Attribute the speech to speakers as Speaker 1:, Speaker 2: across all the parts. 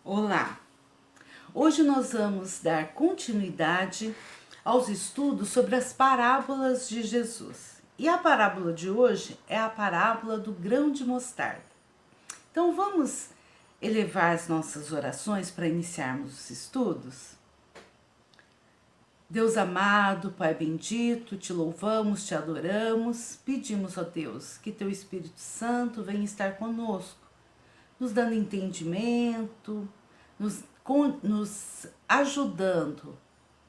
Speaker 1: Olá! Hoje nós vamos dar continuidade aos estudos sobre as parábolas de Jesus. E a parábola de hoje é a parábola do grão de mostarda. Então vamos elevar as nossas orações para iniciarmos os estudos? Deus amado, Pai bendito, te louvamos, te adoramos, pedimos, ó Deus, que teu Espírito Santo venha estar conosco, nos dando entendimento, nos ajudando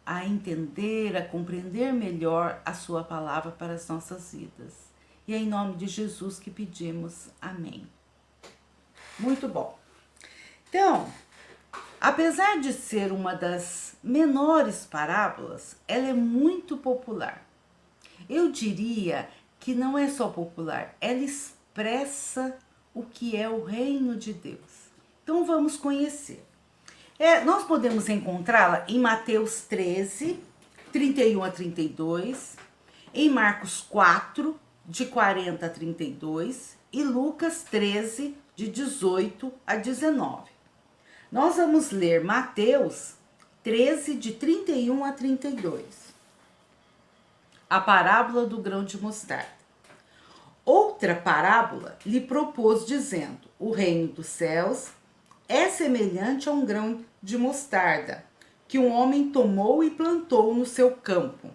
Speaker 1: a entender, a compreender melhor a sua palavra para as nossas vidas. E é em nome de Jesus que pedimos. Amém. Muito bom. Então, apesar de ser uma das menores parábolas, ela é muito popular. Eu diria que não é só popular, ela expressa o que é o reino de Deus. Então vamos conhecer. Nós podemos encontrá-la em Mateus 13, 31 a 32, em Marcos 4, de 40 a 32 e Lucas 13, de 18 a 19. Nós vamos ler Mateus 13, de 31 a 32. A parábola do grão de mostarda. Outra parábola lhe propôs, dizendo: o reino dos céus é semelhante a um grão de mostarda, que um homem tomou e plantou no seu campo,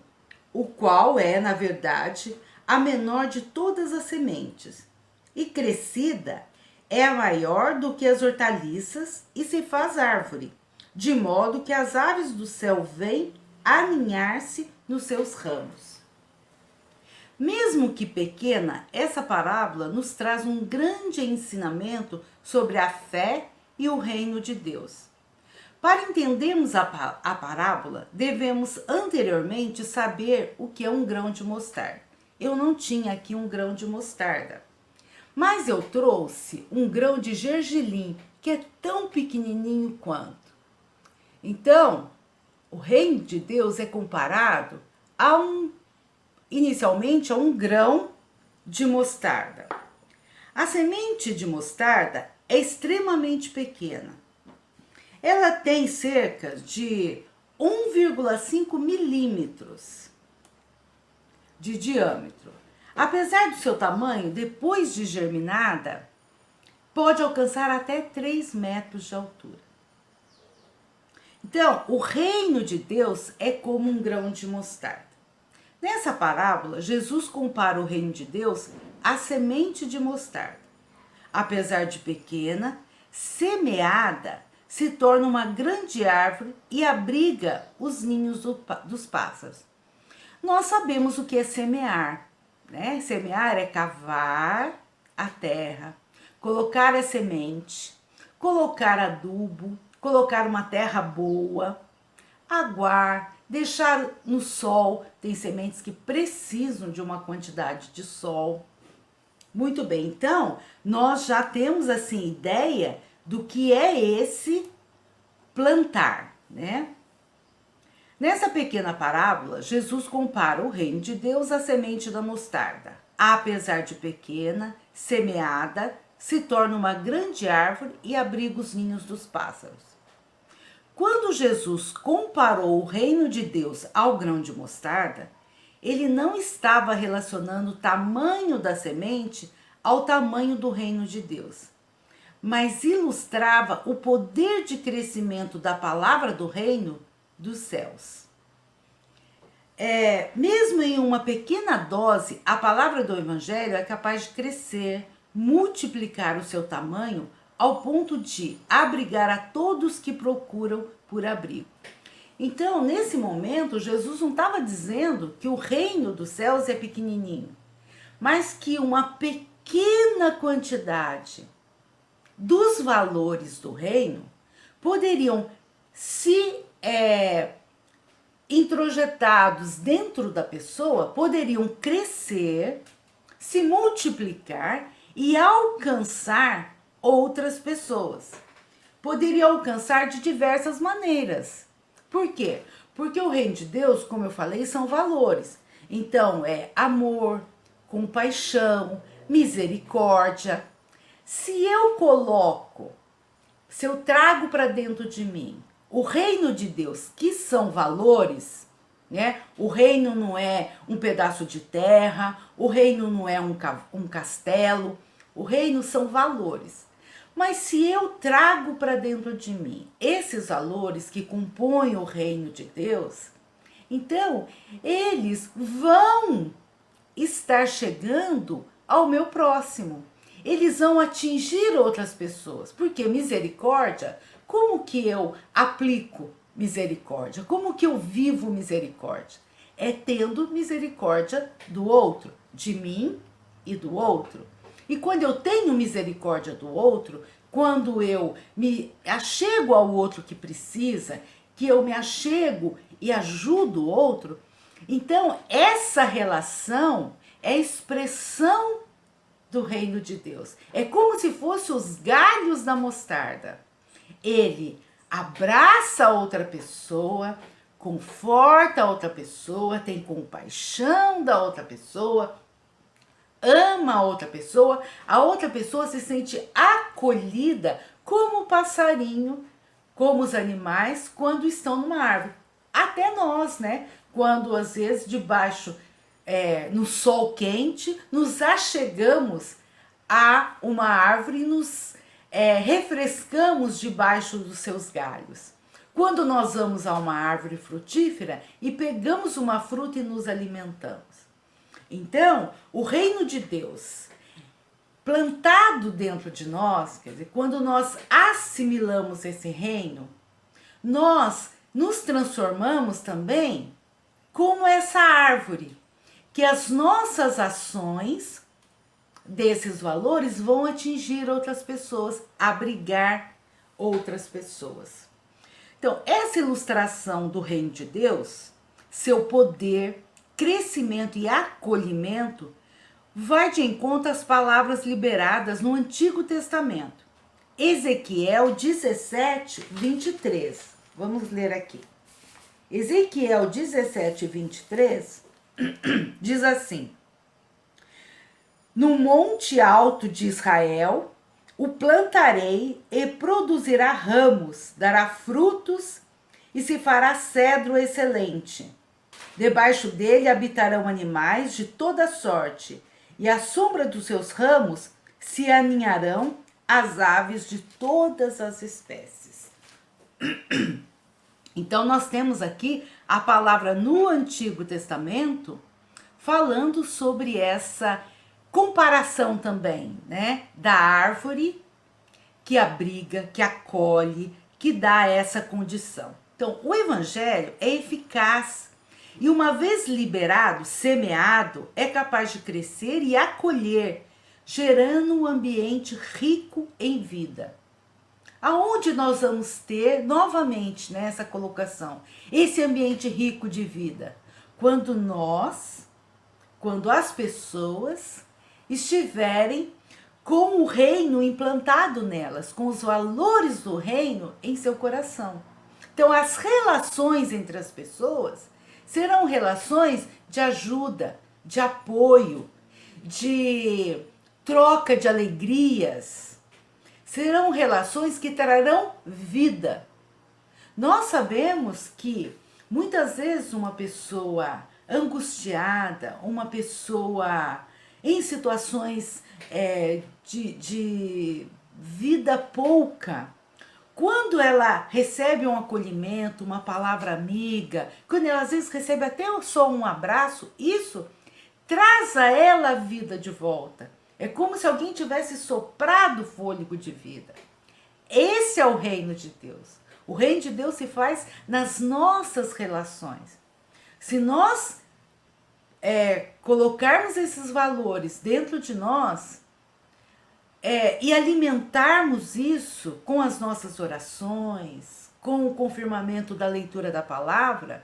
Speaker 1: o qual é, na verdade, a menor de todas as sementes. E crescida, é a maior do que as hortaliças e se faz árvore, de modo que as aves do céu vêm aninhar-se nos seus ramos. Mesmo que pequena, essa parábola nos traz um grande ensinamento sobre a fé e o reino de Deus. Para entendermos a parábola, devemos anteriormente saber o que é um grão de mostarda. Eu não tinha aqui um grão de mostarda, mas eu trouxe um grão de gergelim, que é tão pequenininho quanto. Então, o reino de Deus é comparado inicialmente a um grão de mostarda. A semente de mostarda é extremamente pequena. Ela tem cerca de 1,5 milímetros de diâmetro. Apesar do seu tamanho, depois de germinada, pode alcançar até 3 metros de altura. Então, o reino de Deus é como um grão de mostarda. Nessa parábola, Jesus compara o reino de Deus à semente de mostarda. Apesar de pequena, semeada, se torna uma grande árvore e abriga os ninhos dos pássaros. Nós sabemos o que é semear, né? Semear é cavar a terra, colocar a semente, colocar adubo, colocar uma terra boa, aguar, deixar no sol. Tem sementes que precisam de uma quantidade de sol. Muito bem, então nós já temos assim ideia do que é esse plantar, né? Nessa pequena parábola, Jesus compara o reino de Deus à semente da mostarda. Apesar de pequena, semeada, se torna uma grande árvore e abriga os ninhos dos pássaros. Quando Jesus comparou o reino de Deus ao grão de mostarda, ele não estava relacionando o tamanho da semente ao tamanho do reino de Deus, mas ilustrava o poder de crescimento da palavra do reino dos céus. Mesmo em uma pequena dose, a palavra do evangelho é capaz de crescer, multiplicar o seu tamanho ao ponto de abrigar a todos que procuram por abrigo. Então, nesse momento, Jesus não estava dizendo que o reino dos céus é pequenininho, mas que uma pequena quantidade dos valores do reino poderiam, se introjetados dentro da pessoa, poderiam crescer, se multiplicar e alcançar outras pessoas. Poderia alcançar de diversas maneiras. Por quê? Porque o reino de Deus, como eu falei, são valores. Então, é amor, compaixão, misericórdia. Se eu coloco se eu trago para dentro de mim o reino de Deus, que são valores, né? O reino não é um pedaço de terra, o reino não é um castelo, o reino são valores. Mas se eu trago para dentro de mim esses valores que compõem o reino de Deus, então eles vão estar chegando ao meu próximo. Eles vão atingir outras pessoas. Porque misericórdia, como que eu aplico misericórdia? Como que eu vivo misericórdia? É tendo misericórdia do outro, de mim e do outro. E quando eu tenho misericórdia do outro, quando eu me achego ao outro que precisa, que eu me achego e ajudo o outro, então essa relação é expressão do reino de Deus. É como se fosse os galhos da mostarda. Ele abraça a outra pessoa, conforta a outra pessoa, tem compaixão da outra pessoa, ama a outra pessoa se sente acolhida como o passarinho, como os animais quando estão numa árvore. Até nós, né? Quando às vezes debaixo, no sol quente, nos achegamos a uma árvore e nos refrescamos debaixo dos seus galhos. Quando nós vamos a uma árvore frutífera e pegamos uma fruta e nos alimentamos. Então, o reino de Deus plantado dentro de nós, quer dizer, quando nós assimilamos esse reino, nós nos transformamos também como essa árvore, que as nossas ações desses valores vão atingir outras pessoas, abrigar outras pessoas. Então, essa ilustração do reino de Deus, seu poder, crescimento e acolhimento, vai de encontro às palavras liberadas no Antigo Testamento. Ezequiel 17, 23. Vamos ler aqui. Ezequiel 17, 23 diz assim: no monte alto de Israel o plantarei e produzirá ramos, dará frutos e se fará cedro excelente. Debaixo dele habitarão animais de toda sorte, e à sombra dos seus ramos se aninharão as aves de todas as espécies. Então nós temos aqui a palavra no Antigo Testamento falando sobre essa comparação também, né, da árvore que abriga, que acolhe, que dá essa condição. Então, o evangelho é eficaz e uma vez liberado, semeado, é capaz de crescer e acolher, gerando um ambiente rico em vida. Aonde nós vamos ter, novamente, nessa colocação, esse ambiente rico de vida? Quando as pessoas estiverem com o reino implantado nelas, com os valores do reino em seu coração. Então, as relações entre as pessoas serão relações de ajuda, de apoio, de troca de alegrias. Serão relações que trarão vida. Nós sabemos que muitas vezes uma pessoa angustiada, uma pessoa em situações de vida pouca, quando ela recebe um acolhimento, uma palavra amiga, quando ela às vezes recebe até só um abraço, isso traz a ela a vida de volta. É como se alguém tivesse soprado fôlego de vida. Esse é o reino de Deus. O reino de Deus se faz nas nossas relações. Se nós colocarmos esses valores dentro de nós e alimentarmos isso com as nossas orações, com o confirmamento da leitura da palavra,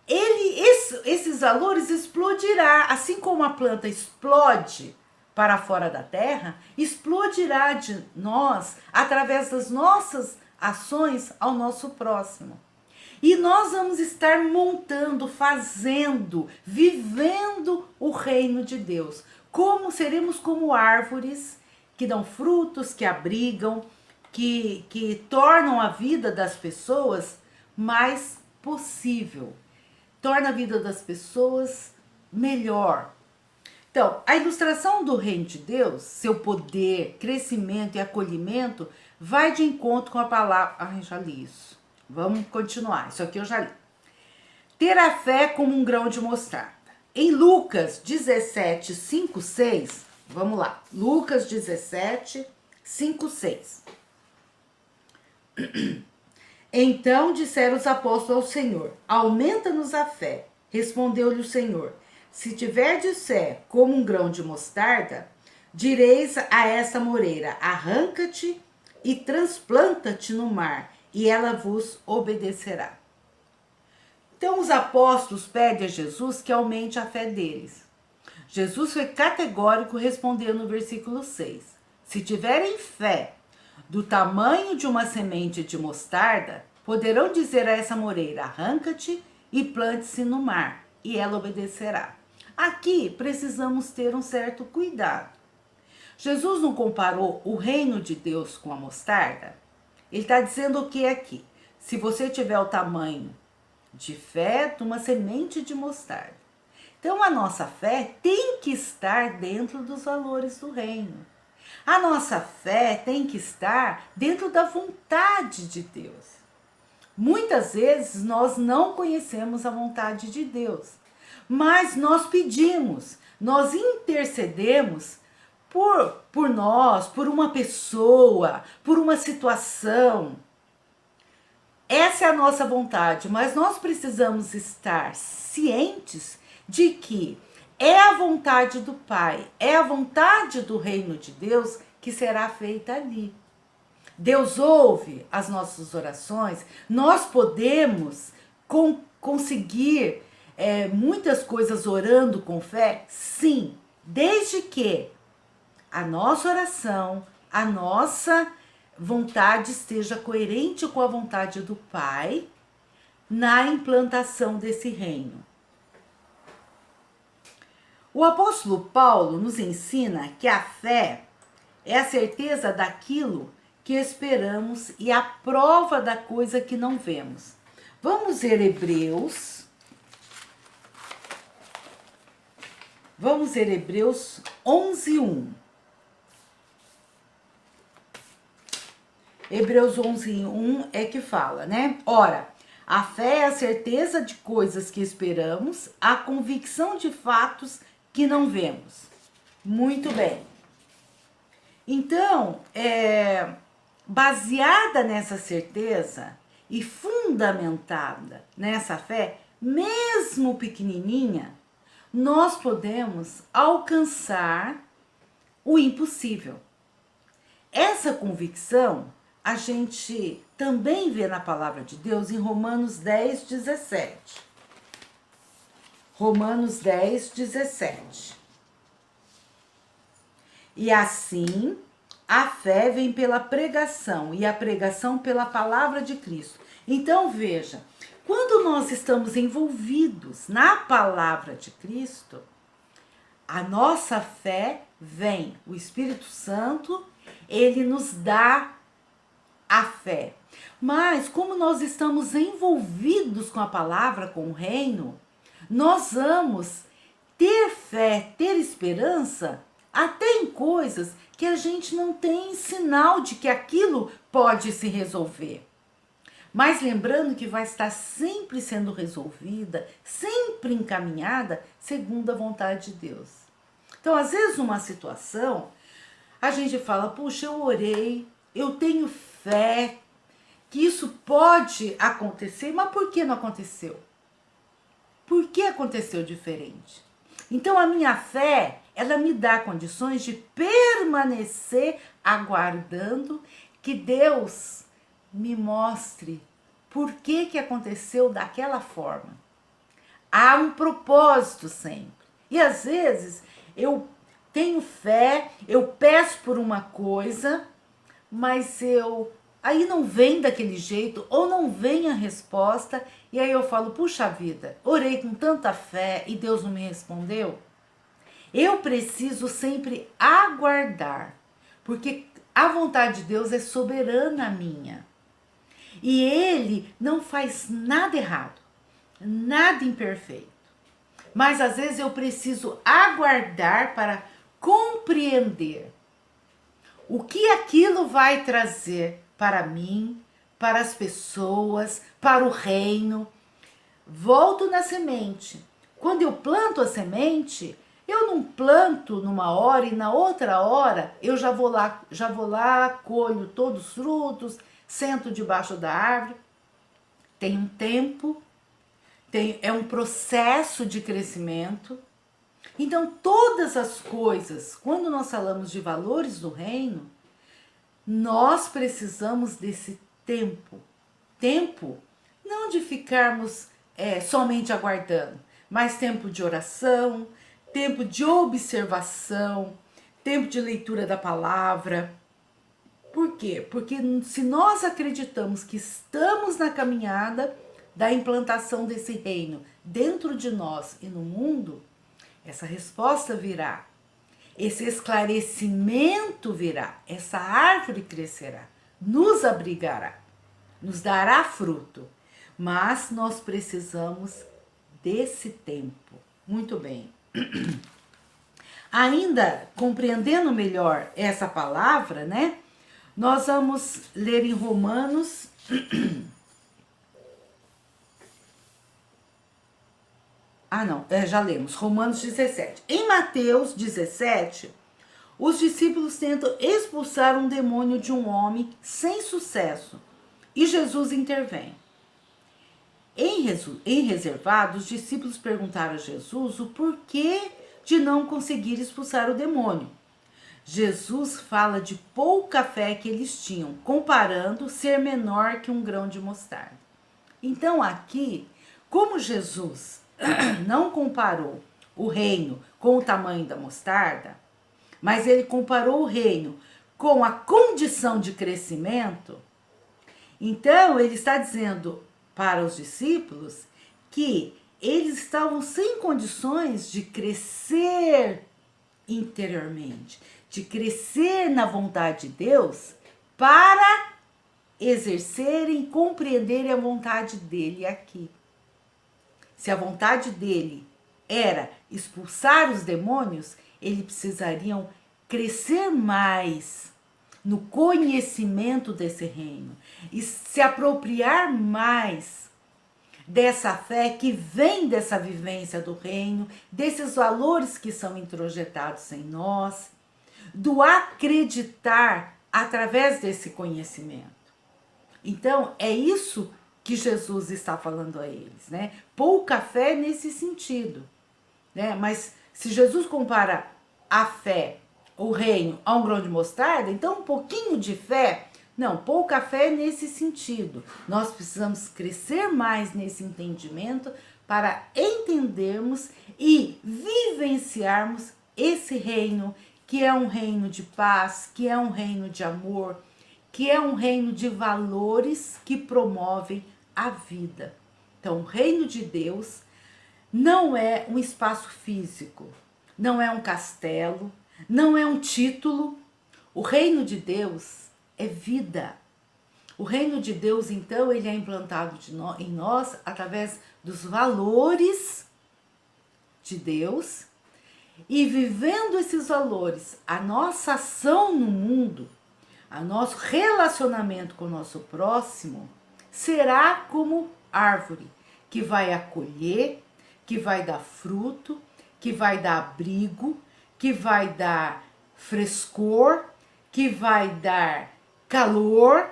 Speaker 1: esses valores explodirá, assim como a planta explode para fora da terra, explodirá de nós através das nossas ações ao nosso próximo. E nós vamos estar montando, fazendo, vivendo o reino de Deus. Seremos como árvores que dão frutos, que abrigam, que tornam a vida das pessoas mais possível, torna a vida das pessoas melhor. Então, a ilustração do reino de Deus, seu poder, crescimento e acolhimento, vai de encontro com a palavra... Ai, já li isso. Vamos continuar. Isso aqui eu já li. Ter a fé como um grão de mostarda. Em Lucas 17, 5, 6, vamos lá. Lucas 17, 5, 6. Então disseram os apóstolos ao Senhor: aumenta-nos a fé. Respondeu-lhe o Senhor: se tiverdes fé como um grão de mostarda, direis a esta moreira: arranca-te e transplanta-te no mar, e ela vos obedecerá. Então os apóstolos pedem a Jesus que aumente a fé deles. Jesus foi categórico respondendo no versículo 6. Se tiverem fé do tamanho de uma semente de mostarda, poderão dizer a essa moreira: arranca-te e plante-se no mar, e ela obedecerá. Aqui precisamos ter um certo cuidado. Jesus não comparou o reino de Deus com a mostarda? Ele está dizendo o que aqui? Se você tiver o tamanho de fé de uma semente de mostarda. Então a nossa fé tem que estar dentro dos valores do reino. A nossa fé tem que estar dentro da vontade de Deus. Muitas vezes nós não conhecemos a vontade de Deus, mas nós pedimos, nós intercedemos por nós, por uma pessoa, por uma situação. Essa é a nossa vontade, mas nós precisamos estar cientes de que é a vontade do Pai, é a vontade do reino de Deus que será feita ali. Deus ouve as nossas orações, nós podemos conseguir muitas coisas orando com fé, sim, desde que a nossa oração, a nossa vontade esteja coerente com a vontade do Pai na implantação desse reino. O apóstolo Paulo nos ensina que a fé é a certeza daquilo que esperamos e a prova da coisa que não vemos. Vamos ver Hebreus. Vamos ver Hebreus 11:1. Hebreus 11:1 é que fala, né? Ora, a fé é a certeza de coisas que esperamos, a convicção de fatos que não vemos. Muito bem. Então, baseada nessa certeza e fundamentada nessa fé, mesmo pequenininha, nós podemos alcançar o impossível. Essa convicção a gente também vê na palavra de Deus em Romanos 10, 17. Romanos 10, 17. E assim, a fé vem pela pregação, e a pregação pela palavra de Cristo. Então, veja, quando nós estamos envolvidos na palavra de Cristo, a nossa fé vem, o Espírito Santo, ele nos dá a fé. Mas, como nós estamos envolvidos com a palavra, com o reino, nós vamos ter fé, ter esperança, até em coisas que a gente não tem sinal de que aquilo pode se resolver. Mas lembrando que vai estar sempre sendo resolvida, sempre encaminhada, segundo a vontade de Deus. Então, às vezes, numa situação, a gente fala: puxa, eu orei, eu tenho fé que isso pode acontecer, mas por que não aconteceu? Por que aconteceu diferente? Então, a minha fé, ela me dá condições de permanecer aguardando que Deus me mostre por que aconteceu daquela forma. Há um propósito sempre. E às vezes eu tenho fé, eu peço por uma coisa, mas aí não vem daquele jeito, ou não vem a resposta, e aí eu falo: puxa vida, orei com tanta fé e Deus não me respondeu. Eu preciso sempre aguardar, porque A vontade de Deus é soberana minha. E Ele não faz nada errado, nada imperfeito. Mas às vezes eu preciso aguardar para compreender o que aquilo vai trazer para mim, para as pessoas, para o reino. Volto na semente. Quando eu planto a semente, eu não planto numa hora e na outra hora eu já vou lá, colho todos os frutos, sento debaixo da árvore. Tem um tempo, é um processo de crescimento. Então, todas as coisas, quando nós falamos de valores do reino, nós precisamos desse tempo. Tempo não de ficarmos somente aguardando, mas tempo de oração, tempo de observação, tempo de leitura da palavra. Por quê? Porque se nós acreditamos que estamos na caminhada da implantação desse reino dentro de nós e no mundo, essa resposta virá, esse esclarecimento virá, essa árvore crescerá, nos abrigará, nos dará fruto. Mas nós precisamos desse tempo. Muito bem. Ainda compreendendo melhor essa palavra, né? Nós vamos ler em Romanos. Já lemos, Romanos 17. Em Mateus 17, os discípulos tentam expulsar um demônio de um homem sem sucesso e Jesus intervém. Em reservado, os discípulos perguntaram a Jesus o porquê de não conseguir expulsar o demônio. Jesus fala de pouca fé que eles tinham, comparando ser menor que um grão de mostarda. Então aqui, como Jesus não comparou o reino com o tamanho da mostarda, mas ele comparou o reino com a condição de crescimento, então ele está dizendo para os discípulos que eles estavam sem condições de crescer interiormente, de crescer na vontade de Deus para exercerem, compreenderem a vontade dele aqui. Se a vontade dele era expulsar os demônios, eles precisariam crescer mais no conhecimento desse reino e se apropriar mais dessa fé que vem dessa vivência do reino, desses valores que são introjetados em nós, do acreditar através desse conhecimento. Então, é isso que Jesus está falando a eles, né? Pouca fé nesse sentido, né? Mas se Jesus compara a fé, o reino, a um grão de mostarda, então um pouquinho de fé, não, pouca fé nesse sentido. Nós precisamos crescer mais nesse entendimento para entendermos e vivenciarmos esse reino, que é um reino de paz, que é um reino de amor, que é um reino de valores que promovem a vida. Então, o reino de Deus não é um espaço físico, não é um castelo, não é um título. O reino de Deus é vida. O reino de Deus, então, ele é implantado em nós através dos valores de Deus, e vivendo esses valores, a nossa ação no mundo, o nosso relacionamento com o nosso próximo, será como árvore que vai acolher, que vai dar fruto, que vai dar abrigo, que vai dar frescor, que vai dar calor.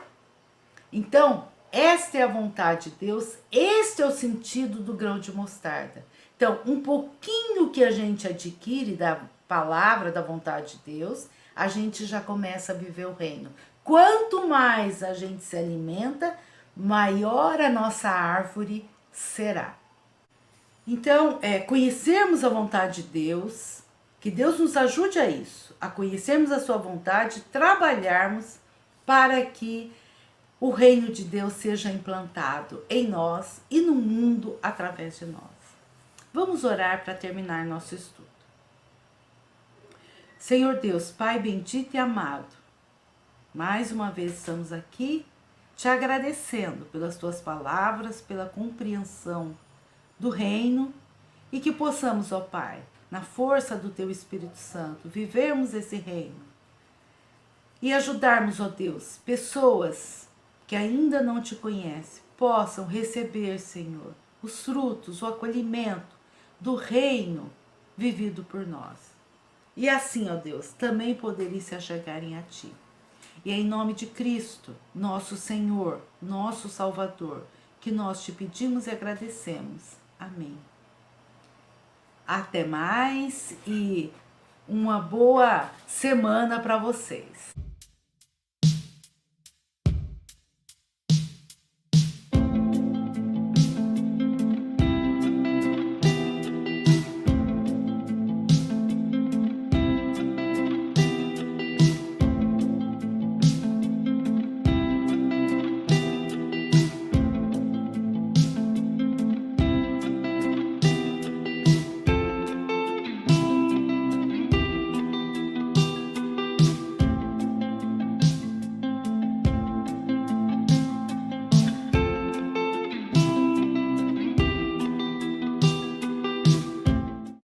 Speaker 1: Então, esta é a vontade de Deus, este é o sentido do grão de mostarda. Então, um pouquinho que a gente adquire da palavra, da vontade de Deus, a gente já começa a viver o reino. Quanto mais a gente se alimenta, maior a nossa árvore será. Então, conhecermos a vontade de Deus, que Deus nos ajude a isso, a conhecermos a sua vontade, trabalharmos para que o reino de Deus seja implantado em nós e no mundo através de nós. Vamos orar para terminar nosso estudo. Senhor Deus, Pai bendito e amado, Mais uma vez estamos aqui te agradecendo pelas tuas palavras, pela compreensão do reino e que possamos, ó Pai, na força do teu Espírito Santo, vivermos esse reino e ajudarmos, ó Deus, pessoas que ainda não te conhecem, possam receber, Senhor, os frutos, o acolhimento do reino vivido por nós. E assim, ó Deus, também poderem se achegarem a Ti. E é em nome de Cristo, nosso Senhor, nosso Salvador, que nós te pedimos e agradecemos. Amém. Até mais e uma boa semana para vocês.